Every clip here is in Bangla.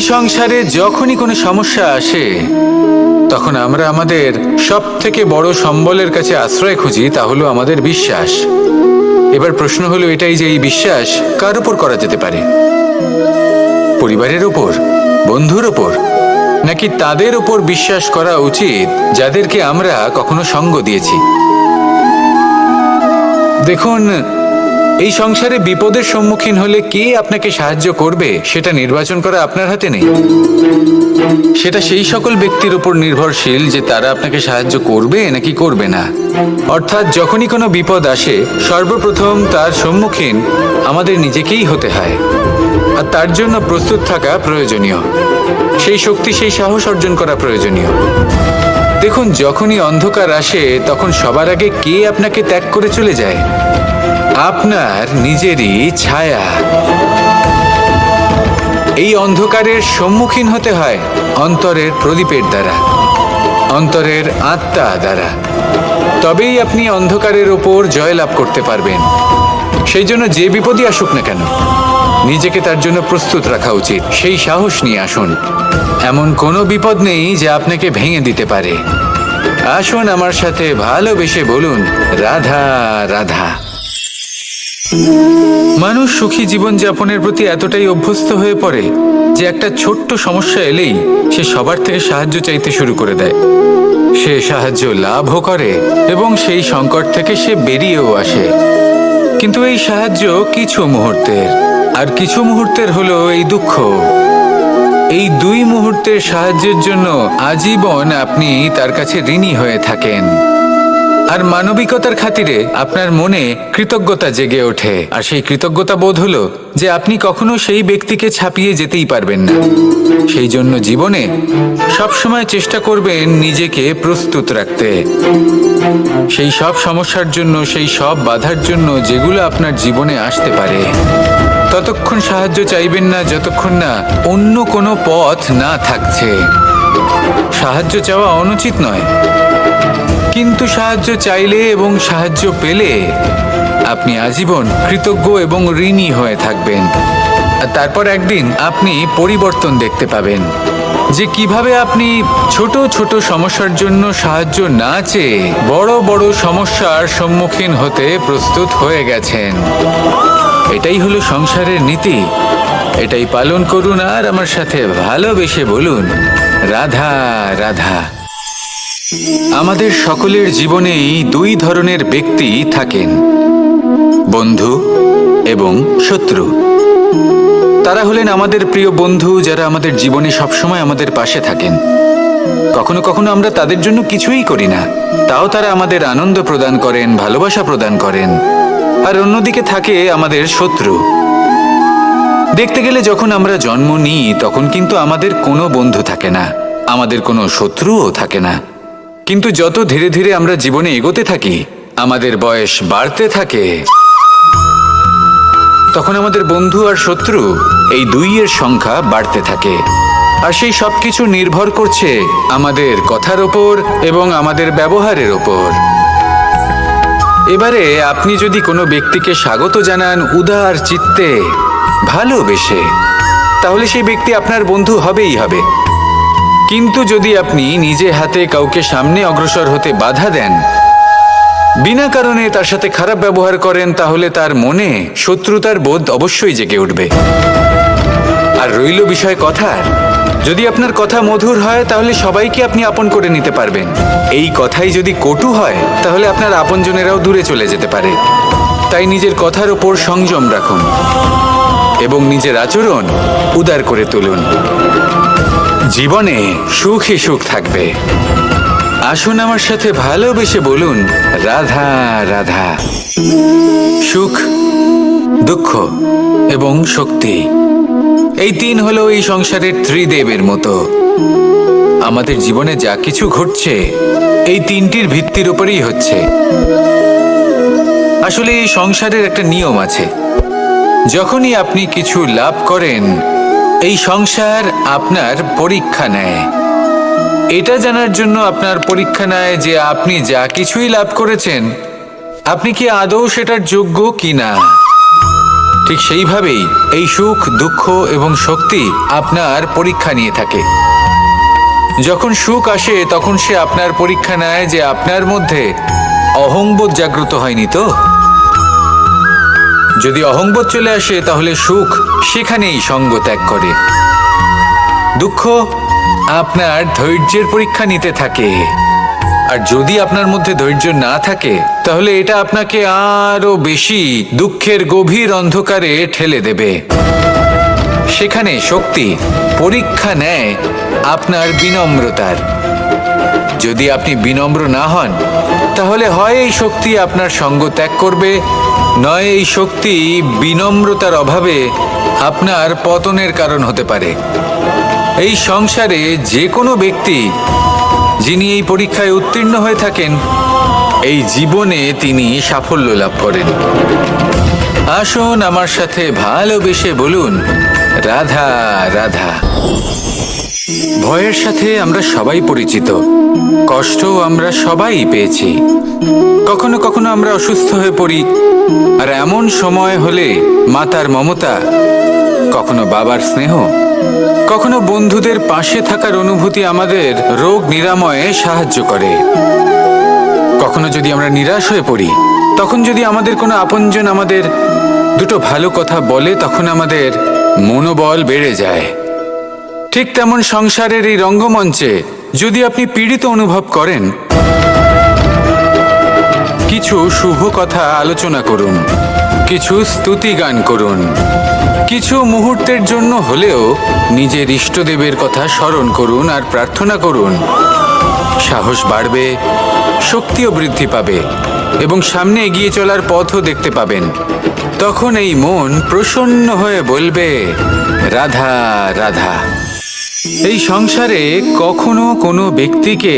এই সংসারে যখনই কোনো সমস্যা আসে তখন আমরা আমাদের সব থেকে বড় সম্বলের কাছে আশ্রয় খুঁজি, তা হলো আমাদের বিশ্বাস। এবার প্রশ্ন হলো এটাই যে এই বিশ্বাস কার উপর করা যেতে পারে? পরিবারের ওপর, বন্ধুর ওপর, নাকি তাদের ওপর বিশ্বাস করা উচিত যাদেরকে আমরা কখনো সঙ্গ দিয়েছি? দেখুন, এই সংসারে বিপদের সম্মুখীন হলে কে আপনাকে সাহায্য করবে সেটা নির্বাচন করা আপনার হাতে নেই। সেটা সেই সকল ব্যক্তির উপর নির্ভরশীল যে তারা আপনাকে সাহায্য করবে নাকি করবে না। অর্থাৎ যখনই কোনো বিপদ আসে সর্বপ্রথম তার সম্মুখীন আমাদের নিজেকেই হতে হয়, আর তার জন্য প্রস্তুত থাকা প্রয়োজনীয়। সেই শক্তি, সেই সাহস অর্জন করা প্রয়োজনীয়। দেখুন, যখনই অন্ধকার আসে তখন সবার আগে কে আপনাকে ত্যাগ করে চলে যায়? আপনার নিজেরই ছায়া। এই অন্ধকারের সম্মুখীন হতে হয় অন্তরের প্রদীপের দ্বারা, অন্তরের আত্মা দ্বারা। তবেই আপনি অন্ধকারের ওপর জয়লাভ করতে পারবেন। সেই জন্য যে বিপদই আসুক না কেন নিজেকে তার জন্য প্রস্তুত রাখা উচিত। সেই সাহস নিয়ে আসুন। এমন কোনো বিপদ নেই যে আপনাকে ভেঙে দিতে পারে। আসুন আমার সাথে ভালোবেসে বলুন, রাধা রাধা। মানুষ সুখী জীবনযাপনের প্রতি এতটাই অভ্যস্ত হয়ে পড়ে যে একটা ছোট্ট সমস্যা এলেই সে সবার থেকে সাহায্য চাইতে শুরু করে দেয়। সে সাহায্য লাভও করে এবং সেই সংকট থেকে সে বেরিয়েও আসে। কিন্তু এই সাহায্য কিছু মুহূর্তের, আর কিছু মুহূর্তের হলো এই দুঃখ। এই দুই মুহূর্তের সাহায্যের জন্য আজীবন আপনি তার কাছে ঋণী হয়ে থাকেন। আর মানবিকতার খাতিরে আপনার মনে কৃতজ্ঞতা জেগে ওঠে। আর সেই কৃতজ্ঞতা বোধ হলো যে আপনি কখনো সেই ব্যক্তিকে ছাপিয়ে যেতেই পারবেন না। সেই জন্য জীবনে সবসময় চেষ্টা করবেন নিজেকে প্রস্তুত রাখতে সেই সব সমস্যার জন্য, সেই সব বাধার জন্য যেগুলো আপনার জীবনে আসতে পারে। ততক্ষণ সাহায্য চাইবেন না যতক্ষণ না অন্য কোনো পথ না থাকছে। সাহায্য চাওয়া অনুচিত নয়, কিন্তু সাহায্য চাইলে এবং সাহায্য পেলে আপনি আজীবন কৃতজ্ঞ এবং ঋণী হয়ে থাকবেন। আর তারপর একদিন আপনি পরিবর্তন দেখতে পাবেন যে কিভাবে আপনি ছোট ছোট সমস্যার জন্য সাহায্য না চেয়ে বড় বড় সমস্যার সম্মুখীন হতে প্রস্তুত হয়ে গেছেন। এটাই হলো সংসারের নীতি। এটাই পালন করুন আর আমার সাথে ভালোবেসে বলুন, রাধা রাধা। আমাদের সকলের জীবনেই দুই ধরনের ব্যক্তি থাকেন, বন্ধু এবং শত্রু। তারা হলেন আমাদের প্রিয় বন্ধু, যারা আমাদের জীবনে সবসময় আমাদের পাশে থাকেন। কখনো কখনো আমরা তাদের জন্য কিছুই করি না, তাও তারা আমাদের আনন্দ প্রদান করেন, ভালোবাসা প্রদান করেন। আর অন্যদিকে থাকে আমাদের শত্রু। দেখতে গেলে যখন আমরা জন্ম নিই তখন কিন্তু আমাদের কোনো বন্ধু থাকে না, আমাদের কোনো শত্রুও থাকে না। কিন্তু যত ধীরে ধীরে আমরা জীবনে এগোতে থাকি, আমাদের বয়স বাড়তে থাকে, তখন আমাদের বন্ধু আর শত্রু এই দুইয়ের সংখ্যা বাড়তে থাকে। আর সেই সবকিছু নির্ভর করছে আমাদের কথার ওপর এবং আমাদের ব্যবহারের ওপর। এবারে আপনি যদি কোনো ব্যক্তিকে স্বাগত জানান উদার চিত্তে, ভালোবেসে, তাহলে সেই ব্যক্তি আপনার বন্ধু হবেই হবে। কিন্তু যদি আপনি নিজে হাতে কাউকে সামনে অগ্রসর হতে বাধা দেন, বিনা কারণে তার সাথে খারাপ ব্যবহার করেন, তাহলে তার মনে শত্রুতার বোধ অবশ্যই জেগে উঠবে। আর রইল বিষয় কথার, যদি আপনার কথা মধুর হয় তাহলে সবাইকে আপনি আপন করে নিতে পারবেন। এই কথাই যদি কটু হয় তাহলে আপনার আপনজনেরাও দূরে চলে যেতে পারে। তাই নিজের কথার ওপর সংযম রাখুন এবং নিজের আচরণ উদার করে তুলুন। জীবনে সুখই সুখ থাকবে। আসুন আমার সাথে ভালোবেসে বলুন, রাধা রাধা। সুখ, দুঃখ এবং শক্তি, এই তিন হলো এই সংসারের ত্রিদেবের মতো। আমাদের জীবনে যা কিছু ঘটছে এই তিনটির ভিত্তির উপরেই হচ্ছে। আসলে এই সংসারের একটা নিয়ম আছে, যখনই আপনি কিছু লাভ করেন এই সংসার আপনার পরীক্ষা নেয়। এটা জানার জন্য আপনার পরীক্ষা নেয় যে আপনি যা কিছুই লাভ করেছেন আপনি কি আদৌ সেটার যোগ্য কিনা। ঠিক সেইভাবেই এই সুখ, দুঃখ এবং শক্তি আপনার পরীক্ষা নিয়ে থাকে। যখন সুখ আসে তখন সে আপনার পরীক্ষা নেয় যে আপনার মধ্যে অহংবোধ জাগ্রত হয়নি তো। যদি অহংবোধ চলে আসে তাহলে সুখ সেখানেই সঙ্গ ত্যাগ করে। দুঃখ আপনার ধৈর্যের পরীক্ষা নিতে থাকে, আর যদি আপনার মধ্যে ধৈর্য না থাকে তাহলে এটা আপনাকে আরো বেশি দুঃখের গভীর অন্ধকারে ঠেলে দেবে। সেখানে শক্তি পরীক্ষা নেয় আপনার বিনম্রতার। যদি আপনি বিনম্র না হন তাহলে হয় এই শক্তি আপনার সঙ্গ ত্যাগ করবে, নয় এই শক্তি বিনম্রতার অভাবে আপনার পতনের কারণ হতে পারে। এই সংসারে যে কোনো ব্যক্তি যিনি এই পরীক্ষায় উত্তীর্ণ হয়ে থাকেন, এই জীবনে তিনি সাফল্য লাভ করেন। আসুন আমার সাথে ভালোবেসে বলুন, রাধা রাধা। ভয়ের সাথে আমরা সবাই পরিচিত, কষ্টও আমরা সবাই পেয়েছি। কখনো কখনো আমরা অসুস্থ হয়ে পড়ি, আর এমন সময় হলে মাতার মমতা, কখনো বাবার স্নেহ, কখনো বন্ধুদের পাশে থাকার অনুভূতি আমাদের রোগ নিরাময়ে সাহায্য করে। কখনো যদি আমরা নিরাশ হয়ে পড়ি, তখন যদি আমাদের কোনো আপনজন আমাদের দুটো ভালো কথা বলে, তখন আমাদের মনোবল বেড়ে যায়। ঠিক তেমন সংসারের এই রঙ্গমঞ্চে যদি আপনি পীড়িত অনুভব করেন, কিছু শুভ কথা আলোচনা করুন, কিছু স্তুতি গান করুন, কিছু মুহূর্তের জন্য হলেও নিজের ইষ্টদেবের কথা স্মরণ করুন আর প্রার্থনা করুন। সাহস বাড়বে, শক্তিও বৃদ্ধি পাবে এবং সামনে এগিয়ে চলার পথও দেখতে পাবেন। তখন এই মন প্রসন্ন হয়ে বলবে, রাধা রাধা। এই সংসারে কখনো কোনো ব্যক্তিকে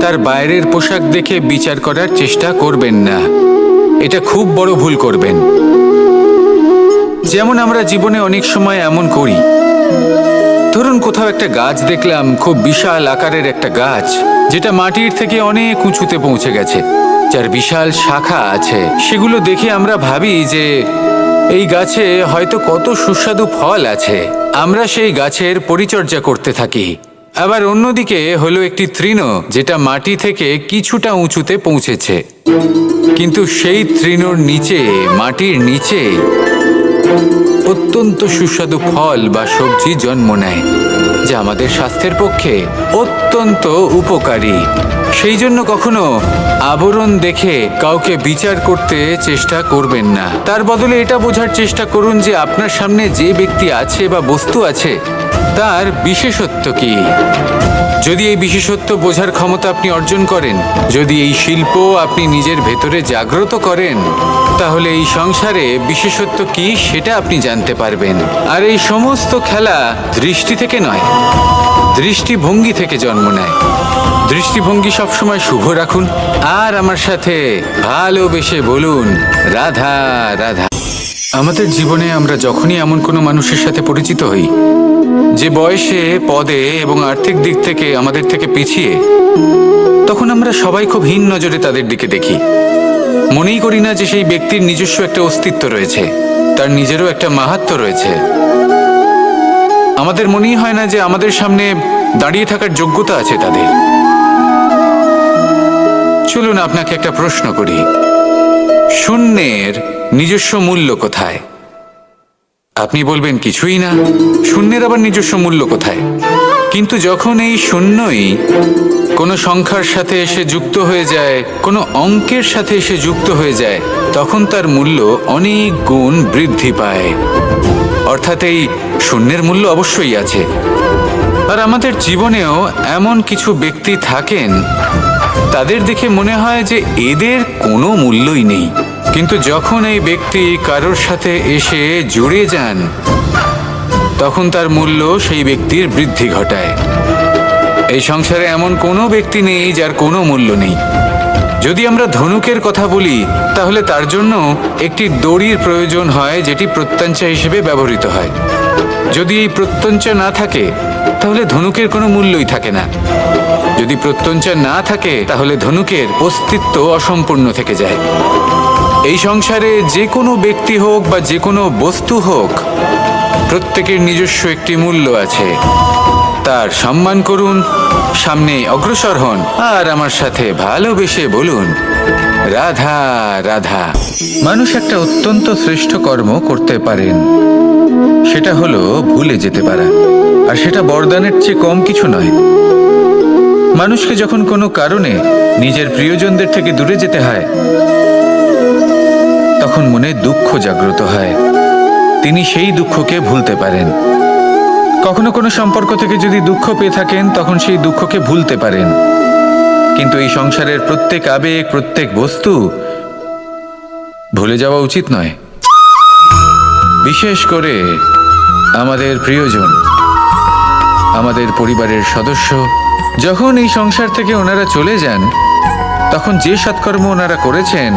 তার বাইরের পোশাক দেখে বিচার করার চেষ্টা করবেন না, এটা খুব বড় ভুল করবেন। যেমন আমরা জীবনে অনেক সময় এমন করি, ধরুন কোথাও একটা গাছ দেখলাম, খুব বিশাল আকারের একটা গাছ, যেটা মাটির থেকে অনেক উঁচুতে পৌঁছে গেছে, যার বিশাল শাখা আছে। সেগুলো দেখে আমরা ভাবি যে এই গাছে হয়তো কত সুস্বাদু ফল আছে, আমরা সেই গাছের পরিচর্যা করতে থাকি। আবার অন্যদিকে হলো একটি তৃণ, যেটা মাটি থেকে কিছুটা উঁচুতে পৌঁছেছে, কিন্তু সেই তৃণর নিচে, মাটির নিচে অত্যন্ত সুস্বাদু ফল বা সবজি জন্ম নেয়, যা আমাদের স্বাস্থ্যের পক্ষে অত্যন্ত উপকারী। সেই জন্য কখনো আবরণ দেখে কাউকে বিচার করতে চেষ্টা করবেন না। তার বদলে এটা বোঝার চেষ্টা করুন যে আপনার সামনে যে ব্যক্তি আছে বা বস্তু আছে, তার বিশেষত্ব কি। যদি এই বিশেষত্ব বোঝার ক্ষমতা আপনি অর্জন করেন, যদি এই শিল্প আপনি নিজের ভেতরে জাগ্রত করেন, তাহলে এই সংসারে বিশেষত্ব কি সেটা আপনি জানতে পারবেন। আর এই সমস্ত খেলা দৃষ্টি থেকে নয়, দৃষ্টিভঙ্গি থেকে জন্ম নেয়। দৃষ্টিভঙ্গি সবসময় শুভ রাখুন আর আমার সাথে ভালোবেসে বলুন, রাধা রাধা। আমাদের জীবনে আমরা যখনই এমন কোনো মানুষের সাথে পরিচিত হই যে বয়সে, পদে এবং আর্থিক দিক থেকে আমাদের থেকে পিছিয়ে, তখন আমরা সবাই খুব হীন নজরে তাদের দিকে দেখি। মনেই করি না যে সেই ব্যক্তির নিজস্ব একটা অস্তিত্ব রয়েছে, তার নিজেরও একটা মাহাত্ম্য রয়েছে। আমাদের মনেই হয় না যে আমাদের সামনে দাঁড়িয়ে থাকার যোগ্যতা আছে তাদের। চলুন আপনাকে একটা প্রশ্ন করি, শূন্যের নিজস্ব মূল্য কোথায়? আপনি বলবেন কিছুই না। শূন্যের আবার নিজস্ব মূল্য কোথায়? কিন্তু যখন এই শূন্যই কোনো সংখ্যার সাথে এসে যুক্ত হয়ে যায়, কোনো অঙ্কের সাথে এসে যুক্ত হয়ে যায়, তখন তার মূল্য অনেক গুণ বৃদ্ধি পায়। অর্থাৎ এই শূন্যের মূল্য অবশ্যই আছে। আর আমাদের জীবনেও এমন কিছু ব্যক্তি থাকেন, তাদের দেখে মনে হয় যে এদের কোনো মূল্যই নেই, কিন্তু যখন এই ব্যক্তি কারোর সাথে এসে জুড়ে যান, তখন তার মূল্য সেই ব্যক্তির বৃদ্ধি ঘটায়। এই সংসারে এমন কোনো ব্যক্তি নেই যার কোনো মূল্য নেই। যদি আমরা ধনুকের কথা বলি, তাহলে তার জন্য একটি দড়ির প্রয়োজন হয়, যেটি প্রত্যঞ্চা হিসেবে ব্যবহৃত হয়। যদি এই প্রত্যঞ্চা না থাকে, তাহলে ধনুকের কোনো মূল্যই থাকে না। যদি প্রত্যঞ্চা না থাকে, তাহলে ধনুকের অস্তিত্ব অসম্পূর্ণ থেকে যায়। এই সংসারে যে কোনো ব্যক্তি হোক বা যে কোনো বস্তু হোক, প্রত্যেকের নিজস্ব একটি মূল্য আছে। তার সম্মান করুন, সামনে অগ্রসর হন, আর আমার সাথে ভালোবেসে বলুন, রাধা রাধা। মানুষ একটা অত্যন্ত শ্রেষ্ঠ কর্ম করতে পারেন, সেটা হলো ভুলে যেতে পারা। আর সেটা বরদানের চেয়ে কম কিছু নয়। মানুষকে যখন কোনো কারণে নিজের প্রিয়জনদের থেকে দূরে যেতে হয়, তখন মনে দুঃখ জাগ্রত হয়। তিনি সেই দুঃখকে ভুলতে পারেন। কখনো কোনো সম্পর্ক থেকে যদি দুঃখ পেয়ে থাকেন, তখন সেই দুঃখকে ভুলতে পারেন। কিন্তু এই সংসারের প্রত্যেক আবেগ, প্রত্যেক বস্তু ভুলে যাওয়া উচিত নয়। বিশেষ করে আমাদের প্রিয়জন, আমাদের পরিবারের সদস্য। যখন এই সংসার থেকে ওনারা চলে যান, তখন যে সৎকর্ম ওনারা করেছেন,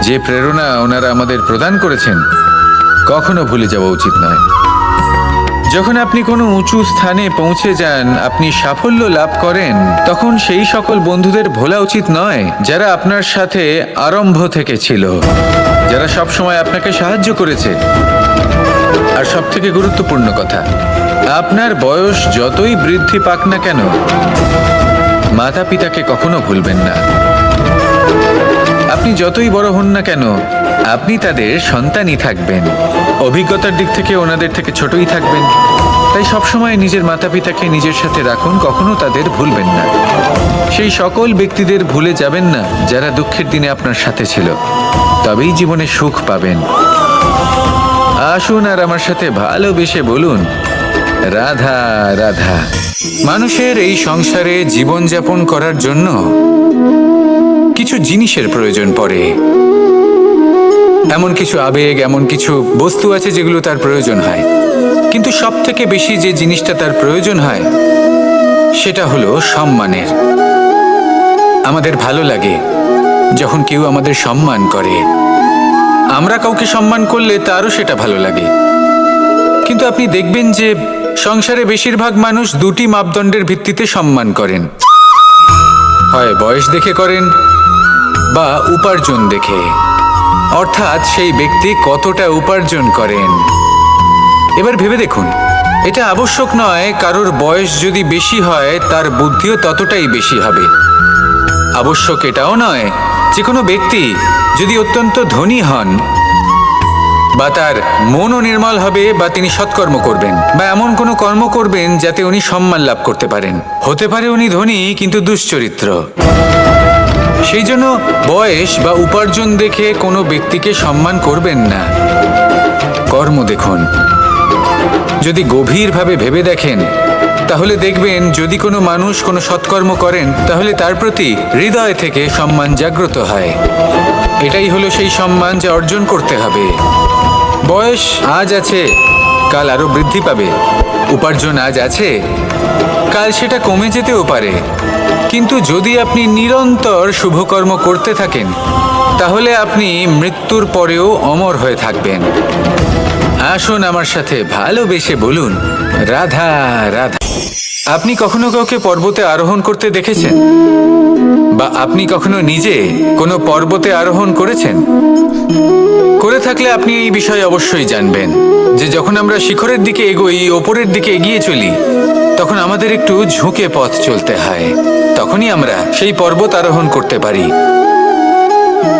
যে প্রেরণা ওনারা আমাদের প্রদান করেছেন, কখনো ভুলে যাওয়া উচিত নয়। যখন আপনি কোনো উঁচু স্থানে পৌঁছে যান, আপনি সাফল্য লাভ করেন, তখন সেই সকল বন্ধুদের ভোলা উচিত নয় যারা আপনার সাথে আরম্ভ থেকে ছিল, যারা সব সময় আপনাকে সাহায্য করেছে। আর সব থেকে গুরুত্বপূর্ণ কথা, আপনার বয়স যতই বৃদ্ধি পাক না কেন, মাতা পিতাকে কখনো ভুলবেন না। আপনি যতই বড় হন না কেন, আপনি তাদের সন্তানই থাকবেন। অভিজ্ঞতার দিক থেকে ওনাদের থেকে ছোটই থাকবেন। তাই সবসময় নিজের মাতা পিতাকে নিজের সাথে রাখুন, কখনো তাদের ভুলবেন না। সেই সকল ব্যক্তিদের ভুলে যাবেন না যারা দুঃখের দিনে আপনার সাথে ছিল, তবেই জীবনে সুখ পাবেন। আসুন আর আমার সাথে ভালোবেসে বলুন, রাধা রাধা। মানুষের এই সংসারে জীবনযাপন করার জন্য কিছু জিনিসের প্রয়োজন পড়ে। এমন কিছু আবেগ, এমন কিছু বস্তু আছে যেগুলো তার প্রয়োজন হয়। কিন্তু সব থেকে বেশি যে জিনিসটা তার প্রয়োজন হয়, সেটা হলো সম্মানের। আমাদের ভালো লাগে যখন কেউ আমাদের সম্মান করে। আমরা কাউকে সম্মান করলে তারও সেটা ভালো লাগে। কিন্তু আপনি দেখবেন যে সংসারে বেশিরভাগ মানুষ দুটি মাপদণ্ডের ভিত্তিতে সম্মান করেন। হয় বয়স দেখে করেন বা উপার্জন দেখে, অর্থাৎ সেই ব্যক্তি কতটা উপার্জন করেন। এবার ভেবে দেখুন, এটা আবশ্যক নয় কারোর বয়স যদি বেশি হয় তার বুদ্ধিও ততটাই বেশি হবে। আবশ্যক এটাও নয় যে কোনো ব্যক্তি যদি অত্যন্ত ধনী হন বা তার মনও নির্মল হবে বা তিনি সৎকর্ম করবেন বা এমন কোনো কর্ম করবেন যাতে উনি সম্মান লাভ করতে পারেন। হতে পারে উনি ধনী কিন্তু দুশ্চরিত্র। সেই জন্য বয়স বা উপার্জন দেখে কোনো ব্যক্তিকে সম্মান করবেন না। কর্ম দেখুন। যদি গভীরভাবে ভেবে দেখেন, তাহলে দেখবেন যদি কোনো মানুষ কোনো সৎকর্ম করেন, তাহলে তার প্রতি হৃদয় থেকে সম্মান জাগ্রত হয়। এটাই হলো সেই সম্মান যা অর্জন করতে হবে। বয়স আজ আছে, কাল আরো বৃদ্ধি পাবে। উপার্জন আজ আছে, কাল সেটা কমে যেতেও পারে। কিন্তু যদি আপনি নিরন্তর শুভকর্ম করতে থাকেন, তাহলে আপনি মৃত্যুর পরেও অমর হয়ে থাকবেন। আসুন আমার সাথে ভালোবেসে বলুন, রাধা রাধা। আপনি কখনো কাউকে পর্বতে আরোহণ করতে দেখেছেন? বা আপনি কখনো নিজে কোনো পর্বতে আরোহণ করেছেন? করে থাকলে আপনি এই বিষয়ে অবশ্যই জানবেন যে যখন আমরা শিখরের দিকে এগোই, ওপরের দিকে এগিয়ে চলি, তখন আমাদের একটু ঝুঁকে পথ চলতে হয়। তখনই আমরা সেই পর্বত আরোহণ করতে পারি।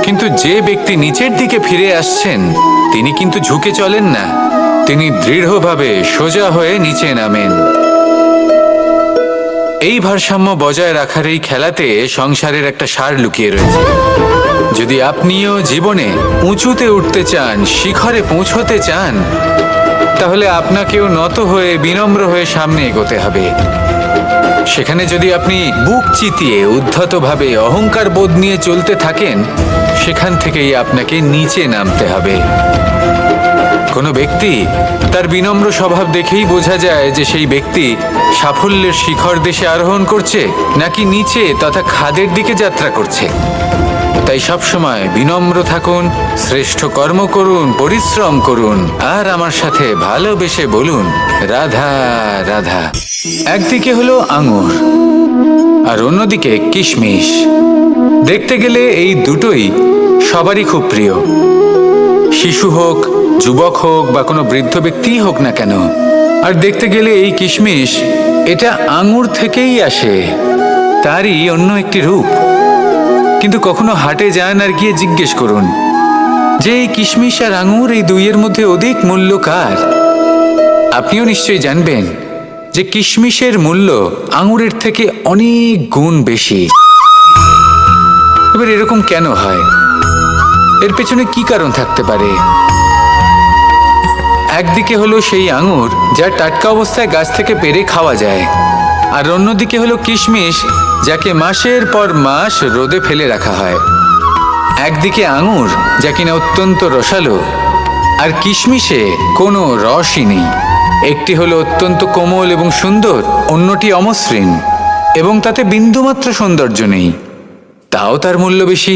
কিন্তু যে ব্যক্তি নিচের দিকে ফিরে আসছেন, তিনি কিন্তু ঝুঁকে চলেন না, তিনি দৃঢ়ভাবে সোজা হয়ে নিচে নামেন। এই ভারসাম্য বজায় রাখার এই খেলাতে সংসারের একটা সার লুকিয়ে রয়েছে। যদি আপনিও জীবনে উঁচুতে উঠতে চান, শিখরে পৌঁছতে চান, তাহলে আপনাকেও নত হয়ে, বিনম্র হয়ে সামনে এগোতে হবে। সেখানে যদি আপনি বুক চিতিয়ে উদ্ধতভাবে অহংকার বোধ নিয়ে চলতে থাকেন, সেখান থেকেই আপনাকে নিচে নামতে হবে। কোনো ব্যক্তি তার বিনম্র স্বভাব দেখেই বোঝা যায় যে সেই ব্যক্তি সাফল্যের শিখর দেশে আরোহণ করছে নাকি নিচে তথা খাদের দিকে যাত্রা করছে। তাই সবসময় বিনম্র থাকুন, শ্রেষ্ঠ কর্ম করুন, পরিশ্রম করুন, আর আমার সাথে ভালোবেসে বলুন, রাধা রাধা। একদিকে হলো আঙুর আর অন্যদিকে কিশমিশ। দেখতে গেলে এই দুটোই সবারই খুব প্রিয়, শিশু হোক, যুবক হোক বা কোনো বৃদ্ধ ব্যক্তিই হোক না কেন। আর দেখতে গেলে এই কিশমিশ এটা আঙুর থেকেই আসে, তারই অন্য একটি রূপ। কিন্তু কখনো হাটে যান আর গিয়ে জিজ্ঞেস করুন যে এই কিশমিশ আর আঙুর এই দুইয়ের মধ্যে অধিক মূল্য কার? আপনিও নিশ্চয়ই জানবেন যে কিশমিশের মূল্য আঙুরের থেকে অনেক গুণ বেশি। এবার এরকম কেন হয়? এর পেছনে কি কারণ থাকতে পারে? একদিকে হলো সেই আঙুর যা টাটকা অবস্থায় গাছ থেকে পেড়ে খাওয়া যায়, আর অন্যদিকে হলো কিশমিশ যাকে মাসের পর মাস রোদে ফেলে রাখা হয়। একদিকে আঙুর যা কিনা অত্যন্ত রসালো, আর কিশমিশে কোনো রসই নেই। একটি হলো অত্যন্ত কোমল এবং সুন্দর, অন্যটি অমসৃণ এবং তাতে বিন্দুমাত্র সৌন্দর্য নেই, তাও তার মূল্য বেশি।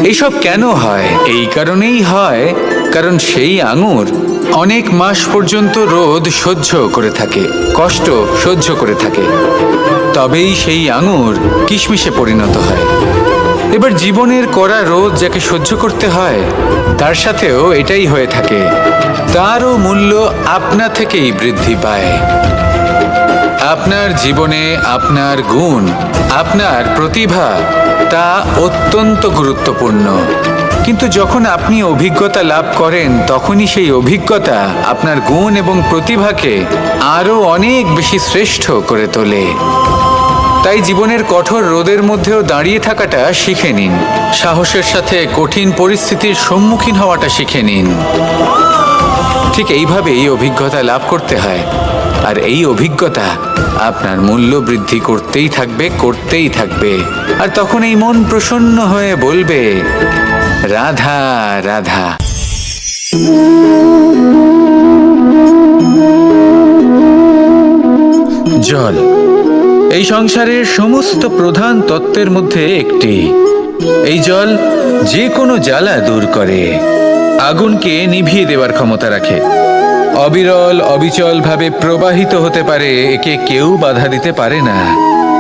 এইসব কেন হয়? এই কারণেই হয় কারণ সেই আঙুর অনেক মাস পর্যন্ত রোদ সহ্য করে থাকে, কষ্ট সহ্য করে থাকে, তবেই সেই আঙুর কিশমিশে পরিণত হয়। এবার জীবনের কড়া রোদ যাকে সহ্য করতে হয় তার সাথেও এটাই হয়ে থাকে, তারও মূল্য আপনা থেকেই বৃদ্ধি পায়। আপনার জীবনে আপনার গুণ, আপনার প্রতিভা তা অত্যন্ত গুরুত্বপূর্ণ, কিন্তু যখন আপনি অভিজ্ঞতা লাভ করেন তখনই সেই অভিজ্ঞতা আপনার গুণ এবং প্রতিভাকে আরও অনেক বেশি শ্রেষ্ঠ করে তোলে। তাই জীবনের কঠোর রোদের মধ্যেও দাঁড়িয়ে থাকাটা শিখে নিন, সাহসের সাথে কঠিন পরিস্থিতির সম্মুখীন হওয়াটা শিখে নিন। ঠিক এইভাবেই অভিজ্ঞতা লাভ করতে হয়, আর এই অভিজ্ঞতা আপনার মূল্য বৃদ্ধি করতেই থাকবে, করতেই থাকবে। আর তখন এই মন প্রসন্ন হয়ে বলবে, রাধা রাধা। জল এই সংসারের সমস্ত প্রধান তত্ত্বের মধ্যে একটি। এই জল যে কোনো জ্বালা দূর করে, আগুনকে নিভিয়ে দেওয়ার ক্ষমতা রাখে, অবিরল অবিচল ভাবে প্রবাহিত হতে পারে, একে কেউ বাধা দিতে পারে না।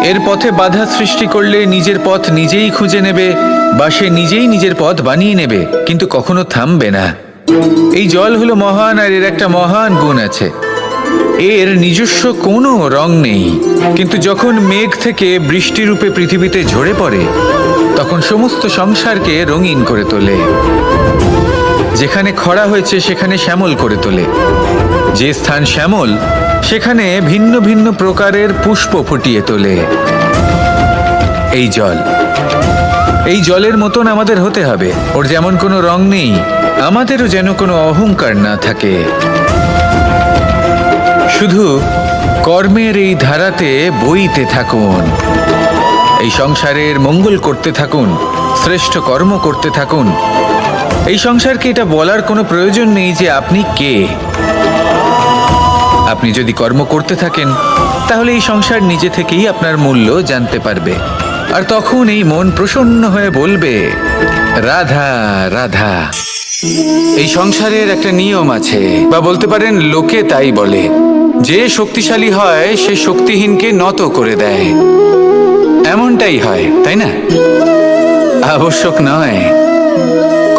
এর পথে বাধা সৃষ্টি করলে নিজের পথ নিজেই খুঁজে নেবে বা সে নিজেই নিজের পথ বানিয়ে নেবে, কিন্তু কখনো থামবে না। এই জল হলো মহান, আর এর একটা মহান গুণ আছে, এর নিজস্ব কোনো রং নেই, কিন্তু যখন মেঘ থেকে বৃষ্টি রূপে পৃথিবীতে ঝরে পড়ে তখন সমস্ত সংসারকে রঙিন করে তোলে। যেখানে খরা হয়েছে সেখানে শ্যামল করে তোলে, যে স্থান শ্যামল সেখানে ভিন্ন ভিন্ন প্রকারের পুষ্প ফুটিয়ে তোলে। এই জল, এই জলের মতন আমাদের হতে হবে। ওর যেমন কোনো রং নেই, আমাদেরও যেন কোনো অহংকার না থাকে। শুধু কর্মের এই ধারাতে বইতে থাকুন, এই সংসারের মঙ্গল করতে থাকুন, শ্রেষ্ঠ কর্ম করতে থাকুন। এই সংসারকে এটা বলার কোনো প্রয়োজন নেই যে আপনি কে। আপনি যদি কর্ম করতে থাকেন তাহলে এই সংসার নিজে থেকেই আপনার মূল্য জানতে পারবে, আর তখন এই মন প্রসন্ন হয়ে বলবে, রাধা রাধা। এই সংসারের একটা নিয়ম আছে, বা বলতে পারেন লোকে তাই বলে, যে শক্তিশালী হয় সে শক্তিহীনকে নত করে দেয়। এমনটাই হয়, তাই না? আবশ্যক নয়,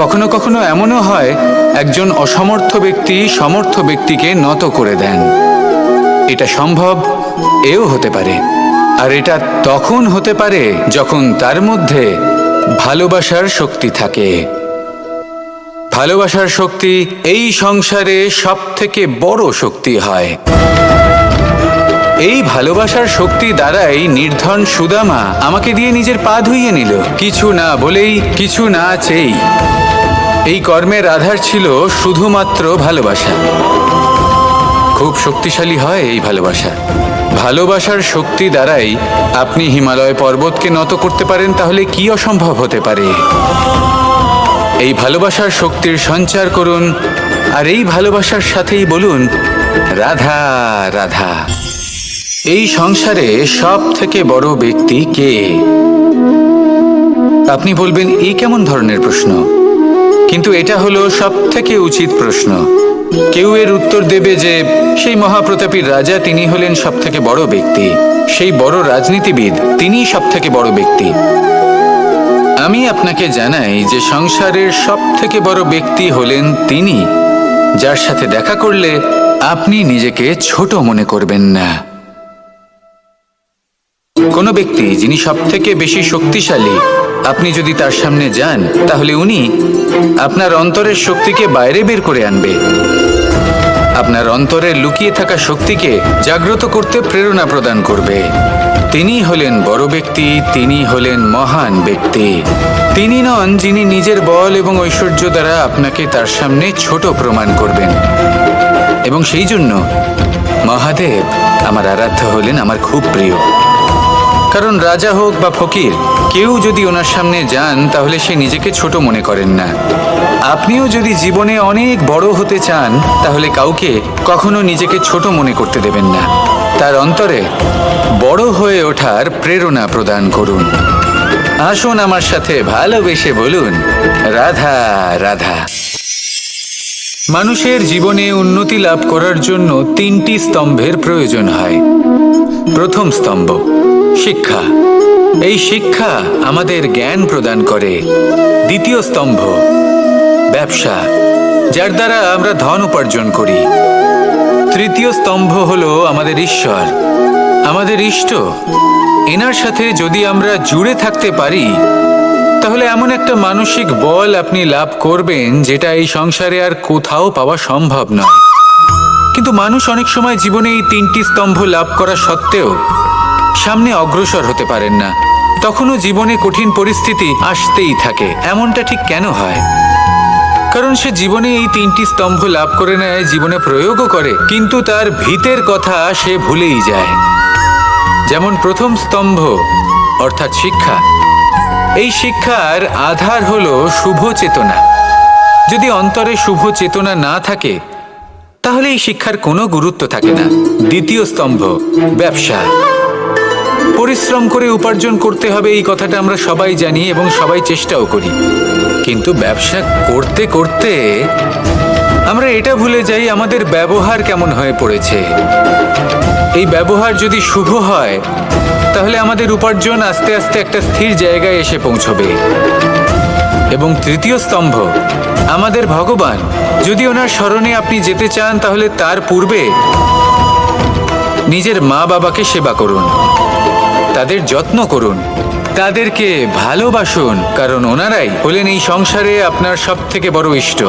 কখনো কখনো এমনও হয় একজন অসমর্থ ব্যক্তি সমর্থ ব্যক্তিকে নত করে দেন। এটা সম্ভব, এও হতে পারে। আর এটা তখন হতে পারে যখন তার মধ্যে ভালোবাসার শক্তি থাকে। ভালোবাসার শক্তি এই সংসারে সবথেকে বড় শক্তি হয়। এই ভালোবাসার শক্তি দ্বারাই নির্ধন সুদামা আমাকে দিয়ে নিজের পা ধুইয়ে নিল, কিছু না বলেই, কিছু না চেয়েই। এই কর্মের আধার ছিল শুধুমাত্র ভালোবাসা। খুব শক্তিশালী হয় এই ভালোবাসা। ভালোবাসার শক্তি দ্বারাই আপনি হিমালয় পর্বতকে নত করতে পারেন, তাহলে কি অসম্ভব হতে পারে? এই ভালোবাসার শক্তির সঞ্চার করুন, আর এই ভালোবাসার সাথেই বলুন, রাধা রাধা। এই সংসারে সব থেকে বড় ব্যক্তি কে? আপনি বলবেন, এই কেমন ধরনের প্রশ্ন? কিন্তু এটা হলো সব থেকে উচিত প্রশ্ন। কেউ এর উত্তর দেবে যে সেই মহাপ্রতাপী রাজা, তিনি হলেন সব থেকে বড় ব্যক্তি, সেই বড় রাজনীতিবিদ, তিনিই সব থেকে বড় ব্যক্তি। আমি আপনাকে জানাই যে সংসারের সবথেকে বড় ব্যক্তি হলেন তিনি, যার সাথে দেখা করলে আপনি নিজেকে ছোট মনে করবেন না। কোনো ব্যক্তি যিনি সবথেকে বেশি শক্তিশালী, আপনি যদি তার সামনে যান তাহলে উনি আপনার অন্তরের শক্তিকে বাইরে বের করে আনবে, আপনার অন্তরের লুকিয়ে থাকা শক্তিকে জাগ্রত করতে প্রেরণা প্রদান করবে। তিনি হলেন বড় ব্যক্তি, তিনি হলেন মহান ব্যক্তি। তিনি নন যিনি নিজের বল এবং ঐশ্বর্য দ্বারা আপনাকে তার সামনে ছোট প্রমাণ করবেন। এবং সেই জন্য মহাদেব আমার আরাধ্য হলেন আমার খুব প্রিয়। কারণ রাজা হোক বা ফকির, কেউ যদি ওনার সামনে যান তাহলে সে নিজেকে ছোট মনে করেন না। আপনিও যদি জীবনে অনেক বড় হতে চান তাহলে কাউকে কখনো নিজেকে ছোট মনে করতে দেবেন না। তার অন্তরে বড় হয়ে ওঠার প্রেরণা প্রদান করুন। আসুন আমার সাথে ভালোবেসে বলুন, রাধা রাধা। মানুষের জীবনে উন্নতি লাভ করার জন্য 3টি স্তম্ভের প্রয়োজন হয়। প্রথম স্তম্ভ শিক্ষা। এই শিক্ষা আমাদের জ্ঞান প্রদান করে। দ্বিতীয় স্তম্ভ ব্যবসা, যার দ্বারা আমরা ধন উপার্জন করি। তৃতীয় স্তম্ভ হলো আমাদের ঈশ্বর, আমাদের ইষ্ট। এনার সাথে যদি আমরা জুড়ে থাকতে পারি তাহলে এমন একটা মানসিক বল আপনি লাভ করবেন যেটা এই সংসারে আর কোথাও পাওয়া সম্ভব নয়। কিন্তু মানুষ অনেক সময় জীবনে এই 3টি স্তম্ভ লাভ করা সত্ত্বেও সামনে অগ্রসর হতে পারেন না। তখনও জীবনে কঠিন পরিস্থিতি আসতেই থাকে। এমনটা ঠিক কেন হয়? কারণ সে জীবনে এই 3টি স্তম্ভ লাভ করে নেয়, জীবনে প্রয়োগও করে, কিন্তু তার ভিতের কথা সে ভুলেই যায়। যেমন প্রথম স্তম্ভ অর্থাৎ শিক্ষা। এই শিক্ষার আধার হলো শুভ চেতনা। যদি অন্তরে শুভ চেতনা না থাকে তাহলে এই শিক্ষার কোনো গুরুত্ব থাকে না। দ্বিতীয় স্তম্ভ ব্যবসা। পরিশ্রম করে উপার্জন করতে হবে, এই কথাটা আমরা সবাই জানি এবং সবাই চেষ্টাও করি। কিন্তু ব্যবসা করতে করতে আমরা এটা ভুলে যাই আমাদের ব্যবহার কেমন হয়ে পড়েছে। এই ব্যবহার যদি শুভ হয় তাহলে আমাদের উপার্জন আস্তে আস্তে একটা স্থির জায়গায় এসে পৌঁছবে। এবং তৃতীয় স্তম্ভ আমাদের ভগবান। যদি ওনার স্মরণে আপনি যেতে চান তাহলে তার পূর্বে নিজের মা বাবাকে সেবা করুন, তাদের যত্ন করুন, তাদেরকে ভালোবাসুন, কারণ ওনারাই হলেন এই সংসারে আপনার সবথেকে বড় ইষ্ট।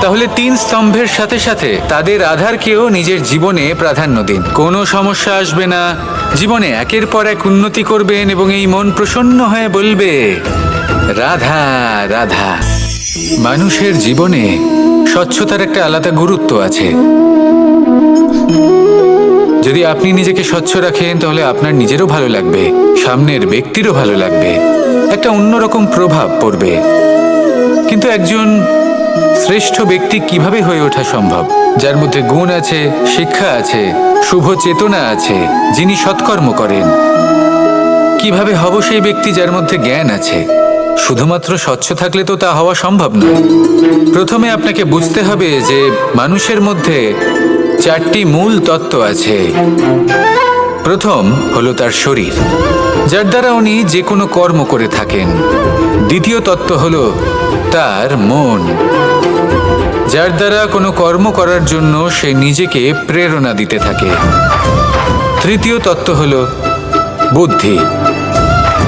তাহলে 3 স্তম্ভের সাথে সাথে তাদের আধারকেও নিজের জীবনে প্রাধান্য দিন। কোনো সমস্যা আসবে না, জীবনে একের পর এক উন্নতি করবেন এবং এই মন প্রসন্ন হয়ে বলবে, রাধা রাধা। মানুষের জীবনে স্বচ্ছতার একটা আলাদা গুরুত্ব আছে। যদি আপনি নিজেকে স্বচ্ছ রাখেন তাহলে আপনার নিজেরও ভালো লাগবে, সামনের ব্যক্তিরও ভালো লাগবে, একটা অন্যরকম প্রভাব পড়বে। কিন্তু একজন শ্রেষ্ঠ ব্যক্তি কিভাবে হয়ে ওঠা সম্ভব? যার মধ্যে গুণ আছে, শিক্ষা আছে, শুভ চেতনা আছে, যিনি সৎকর্ম করেন। কিভাবে হব সেই ব্যক্তি যার মধ্যে জ্ঞান আছে? শুধুমাত্র স্বচ্ছ থাকলে তো তা হওয়া সম্ভব নয়। প্রথমে আপনাকে বুঝতে হবে যে মানুষের মধ্যে 4টি মূল তত্ত্ব আছে। প্রথম হলো তার শরীর, যার দ্বারা উনি যে কোনো কর্ম করে থাকেন। দ্বিতীয় তত্ত্ব হলো তার মন, যার দ্বারা কোনো কর্ম করার জন্য সে নিজেকে প্রেরণা দিতে থাকে। তৃতীয় তত্ত্ব হলো বুদ্ধি,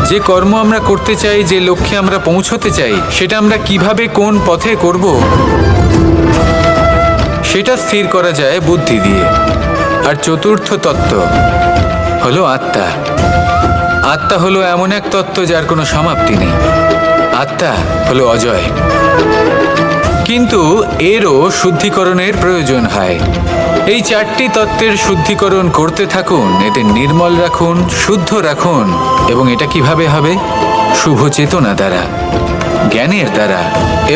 যে কর্ম আমরা করতে চাই, যে লক্ষ্যে আমরা পৌঁছতে চাই, সেটা আমরা কিভাবে কোন পথে করব সেটা স্থির করা যায় বুদ্ধি দিয়ে। আর চতুর্থ তত্ত্ব হলো আত্মা। আত্মা হলো এমন এক তত্ত্ব যার কোনো সমাপ্তি নেই। আত্মা হলো অজয়। কিন্তু এরও শুদ্ধিকরণের প্রয়োজন হয়। এই 4টি তত্ত্বের শুদ্ধিকরণ করতে থাকুন, এদের নির্মল রাখুন, শুদ্ধ রাখুন। এবং এটা কিভাবে হবে? শুভ চেতনা দ্বারা, জ্ঞানের দ্বারা,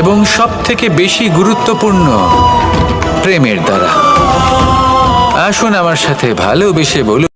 এবং সবথেকে বেশি গুরুত্বপূর্ণ প্রেমের দ্বারা। আসুন আমার সাথে ভালোবেসে বলুন,